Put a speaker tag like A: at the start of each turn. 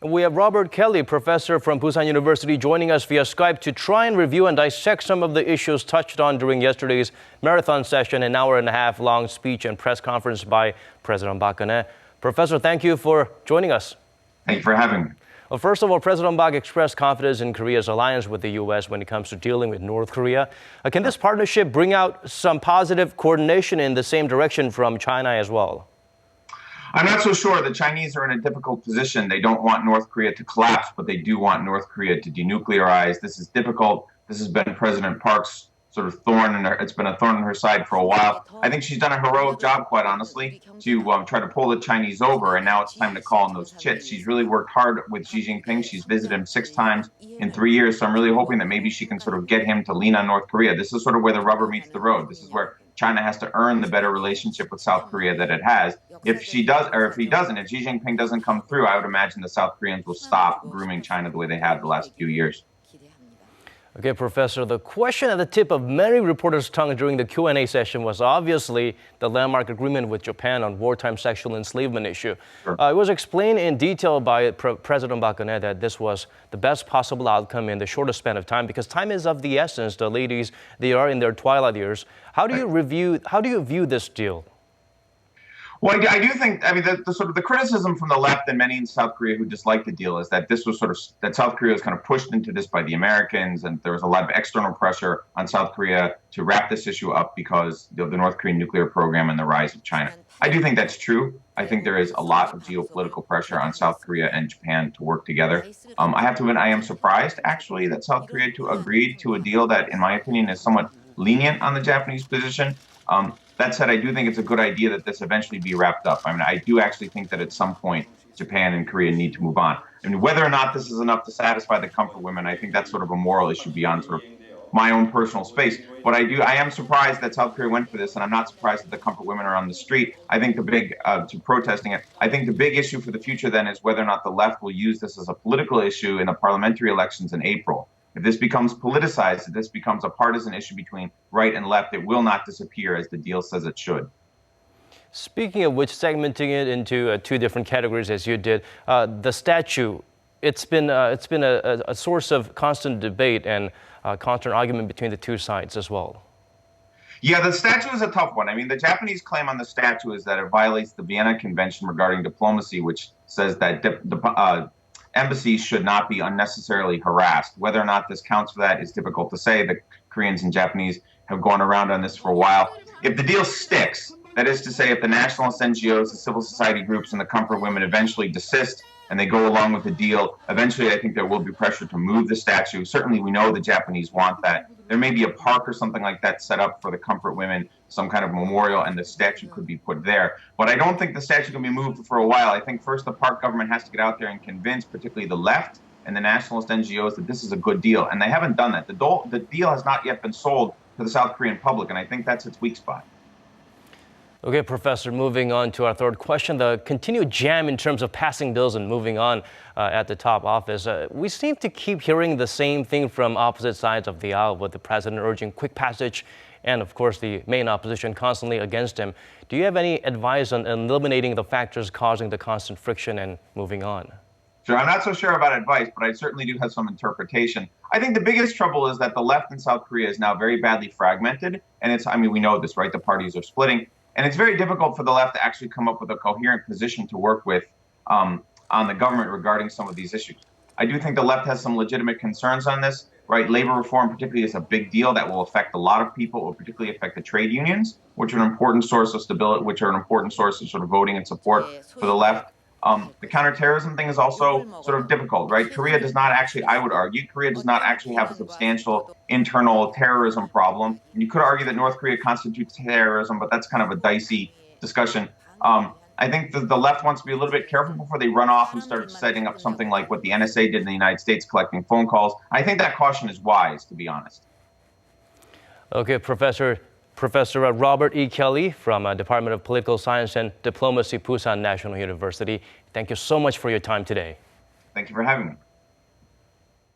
A: We have Robert Kelly, professor from Busan University, joining us via Skype to try and review and dissect some of the issues touched on during yesterday's marathon session, an hour-and-a-half long speech and press conference by President Park Geun-hye. Professor, thank you for joining us.
B: Thank you for having me.
A: Well, first of all, President Park expressed confidence in Korea's alliance with the U.S. when it comes to dealing with North Korea. Can this partnership bring out some positive coordination in the same direction from China as well?
B: I'm not so sure. The Chinese are in a difficult position. They don't want North Korea to collapse, but they do want North Korea to denuclearize. This is difficult. This has been President Park's sort of thorn in her, it's been a thorn in her side for a while. I think she's done a heroic job, quite honestly, to try to pull the Chinese over, and now it's time to call in those chits. She's really worked hard with Xi Jinping. She's visited him 6 times in 3 years, so I'm really hoping that maybe she can sort of get him to lean on North Korea. This is sort of where the rubber meets the road. This is where China has to earn the better relationship with South Korea that it has. If she does, or if he doesn't, if Xi Jinping doesn't come through, I would imagine the South Koreans will stop grooming China the way they have the last few years.
A: Okay, Professor, the question at the tip of many reporters' tongue during the Q&A session was obviously the landmark agreement with Japan on wartime sexual enslavement issue.
B: Sure.
A: It was explained in detail by President Park Geun-hye that this was the best possible outcome in the shortest span of time because time is of the essence. The ladies, they are in their twilight years. How do you view this deal?
B: Well, I do think, I mean, the sort of the criticism from the left and many in South Korea who dislike the deal is that this was sort of, that South Korea was kind of pushed into this by the Americans, and there was a lot of external pressure on South Korea to wrap this issue up because of the North Korean nuclear program and the rise of China. I do think that's true. I think there is a lot of geopolitical pressure on South Korea and Japan to work together. I have to admit, I am surprised, actually, that South Korea agreed to a deal that, in my opinion, is somewhat lenient on the Japanese position. That said, I do think it's a good idea that this eventually be wrapped up. I mean, I do actually think that at some point, Japan and Korea need to move on. I mean, whether or not this is enough to satisfy the comfort women, I think that's sort of a moral issue beyond sort of my own personal space. But I am surprised that South Korea went for this, and I'm not surprised that the comfort women are on the street. I think the big, to protesting it, I think the big issue for the future then is whether or not the left will use this as a political issue in the parliamentary elections in April. If this becomes politicized, if this becomes a partisan issue between right and left, it will not disappear as the deal says it should.
A: Speaking of which, segmenting it into 2 different categories as you did, the statue, it's been a source of constant debate and constant argument between the 2 sides as well.
B: Yeah, the statue is a tough one. I mean, the Japanese claim on the statue is that it violates the Vienna Convention regarding diplomacy, which says that embassies should not be unnecessarily harassed. Whether or not this counts for that is difficult to say. The Koreans and Japanese have gone around on this for a while. If the deal sticks, that is to say, if the nationalist NGOs, the civil society groups, and the comfort women eventually desist and they go along with the deal, eventually I think there will be pressure to move the statue. Certainly we know the Japanese want that. There may be a park or something like that set up for the comfort women, some kind of memorial, and the statue could be put there. But I don't think the statue can be moved for a while. I think first the Park government has to get out there and convince particularly the left and the nationalist NGOs that this is a good deal. And they haven't done that. The deal has not yet been sold to the South Korean public, and I think that's its weak spot.
A: Okay, Professor, moving on to our third question, the continued jam in terms of passing bills and moving on at the top office. We seem to keep hearing the same thing from opposite sides of the aisle, with the president urging quick passage and, of course, the main opposition constantly against him. Do you have any advice on eliminating the factors causing the constant friction and moving on?
B: Sure, I'm not so sure about advice, but I certainly do have some interpretation. I think the biggest trouble is that the left in South Korea is now very badly fragmented. And it's, I mean, we know this, right? The parties are splitting. And it's very difficult for the left to actually come up with a coherent position to work with on the government regarding some of these issues. I do think the left has some legitimate concerns on this, right? Labor reform particularly is a big deal that will affect a lot of people. It will particularly affect the trade unions, which are an important source of stability, which are an important source of sort of voting and support for the left. The counterterrorism thing is also sort of difficult, right? Korea does not actually, I would argue, Korea does not actually have a substantial internal terrorism problem. And you could argue that North Korea constitutes terrorism, but that's kind of a dicey discussion. I think that the left wants to be a little bit careful before they run off and start setting up something like what the NSA did in the United States, collecting phone calls. I think that caution is wise, to be honest.
A: Okay, Professor Robert E. Kelly from Department of Political Science and Diplomacy, Busan National University. Thank you so much for your time today.
B: Thank you for having me.